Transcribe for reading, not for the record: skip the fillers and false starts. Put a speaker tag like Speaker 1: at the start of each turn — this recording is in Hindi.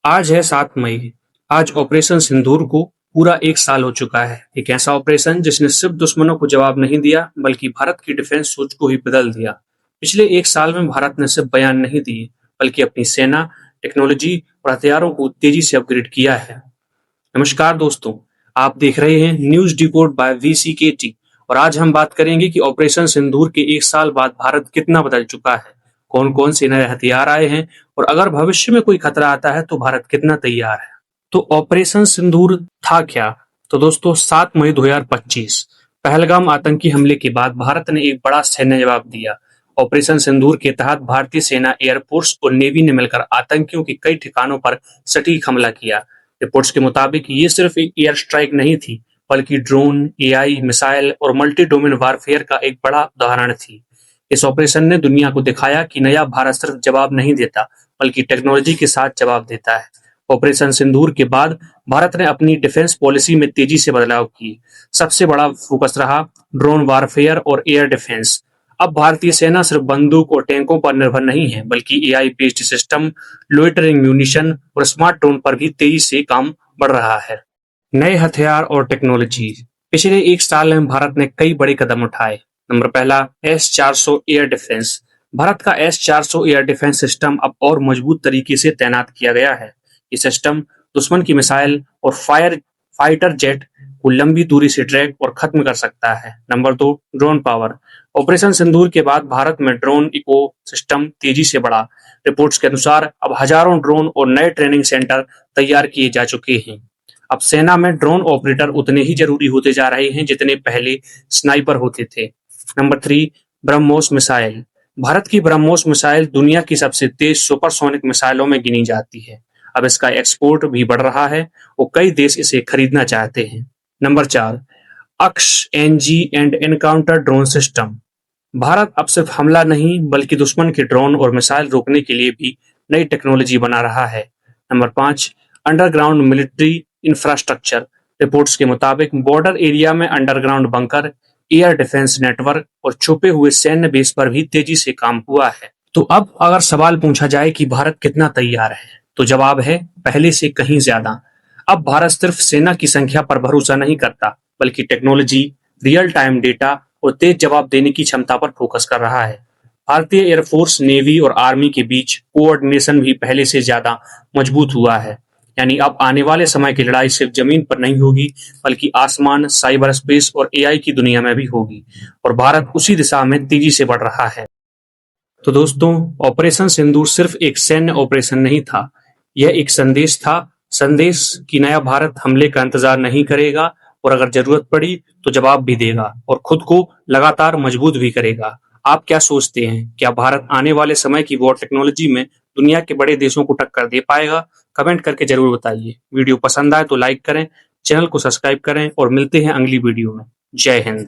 Speaker 1: आज है 7 मई। आज ऑपरेशन सिंदूर को पूरा 1 साल हो चुका है। एक ऐसा ऑपरेशन जिसने सिर्फ दुश्मनों को जवाब नहीं दिया बल्कि भारत की डिफेंस सोच को ही बदल दिया। पिछले 1 साल में भारत ने सिर्फ बयान नहीं दिए बल्कि अपनी सेना, टेक्नोलॉजी और हथियारों को तेजी से अपग्रेड किया है। नमस्कार दोस्तों, आप देख रहे हैं न्यूज डिकोड बाय VCKT और आज हम बात करेंगे कि ऑपरेशन सिंदूर के 1 साल बाद भारत कितना बदल चुका है, कौन कौन से नए हथियार आए हैं और अगर भविष्य में कोई खतरा आता है तो भारत कितना तैयार है। तो ऑपरेशन सिंदूर था क्या? तो दोस्तों 7 मई 2025 पहलगाम आतंकी हमले के बाद भारत ने एक बड़ा सैन्य जवाब दिया। ऑपरेशन सिंदूर के तहत भारतीय सेना, एयरफोर्स और नेवी ने मिलकर आतंकियों के कई ठिकानों पर सटीक हमला किया। रिपोर्ट्स के मुताबिक ये सिर्फ एक एयर स्ट्राइक नहीं थी बल्कि ड्रोन, AI, मिसाइल और मल्टी डोमेन वारफेयर का एक बड़ा उदाहरण थी। इस ऑपरेशन ने दुनिया को दिखाया कि नया भारत सिर्फ जवाब नहीं देता बल्कि टेक्नोलॉजी के साथ जवाब देता है। ऑपरेशन सिंदूर के बाद भारत ने अपनी डिफेंस पॉलिसी में तेजी से बदलाव किए। सबसे बड़ा फोकस रहा ड्रोन वारफेयर और एयर डिफेंस। अब भारतीय सेना सिर्फ बंदूक और टैंकों पर निर्भर नहीं है बल्कि AI based system, loitering munition और स्मार्ट ड्रोन पर भी तेजी से काम बढ़ रहा है। नए हथियार और टेक्नोलॉजी। पिछले 1 साल में भारत ने कई बड़े कदम उठाए। नंबर पहला, S-400 एयर डिफेंस। भारत का S-400 एयर डिफेंस सिस्टम अब और मजबूत तरीके से तैनात किया गया है। ये सिस्टम दुश्मन की मिसाइल और फाइटर जेट को लंबी दूरी से ट्रैक और खत्म कर सकता है। Number 2, drone power. ऑपरेशन सिंदूर के बाद भारत में ड्रोन इको सिस्टम तेजी से बढ़ा। रिपोर्ट्स के अनुसार अब हजारों ड्रोन और नए ट्रेनिंग सेंटर तैयार किए जा चुके हैं। अब सेना में ड्रोन ऑपरेटर उतने ही जरूरी होते जा रहे हैं जितने पहले स्नाइपर होते थे। Number 3, BrahMos missile. भारत की ब्रह्मोस मिसाइल दुनिया की सबसे तेज सुपरसोनिक मिसाइलों में गिनी जाती है। अब इसका एक्सपोर्ट भी बढ़ रहा है और कई देश इसे खरीदना चाहते हैं। नंबर 4, अक्ष NG and encounter drone system. Bharat अब सिर्फ हमला नहीं बल्कि दुश्मन के ड्रोन और मिसाइल रोकने के लिए भी नई टेक्नोलॉजी बना रहा है। Number 5, underground military infrastructure. Reports के मुताबिक बॉर्डर एरिया में underground bunker, air defence network और छुपे हुए सैन्य बेस पर भी तेजी से काम हुआ है। तो अब अगर सवाल पूछा जाए कि भारत कितना तैयार है तो जवाब है पहले से कहीं ज्यादा। अब भारत सिर्फ सेना की संख्या पर भरोसा नहीं करता बल्कि टेक्नोलॉजी, रियल टाइम डेटा और तेज जवाब देने की क्षमता पर फोकस कर रहा है। भारतीय एयरफोर्स, नेवी और आर्मी के बीच कोऑर्डिनेशन भी पहले से ज्यादा मजबूत हुआ है। यानी अब आने वाले समय की लड़ाई सिर्फ जमीन पर नहीं होगी बल्कि आसमान, साइबर स्पेस और AI की दुनिया में भी होगी और भारत उसी दिशा में तेजी से बढ़ रहा है। तो दोस्तों, ऑपरेशन सिंदूर सिर्फ एक सैन्य ऑपरेशन नहीं था, यह एक संदेश था। संदेश कि नया भारत हमले का इंतजार नहीं करेगा और अगर जरूरत पड़ी तो जवाब भी देगा और खुद को लगातार मजबूत भी करेगा। आप क्या सोचते हैं? क्या भारत आने वाले समय की वॉर टेक्नोलॉजी में दुनिया के बड़े देशों को टक्कर दे पाएगा? कमेंट करके जरूर बताइए। वीडियो पसंद आए तो लाइक करें, चैनल को सब्सक्राइब करें और मिलते हैं अगली वीडियो में। जय हिंद।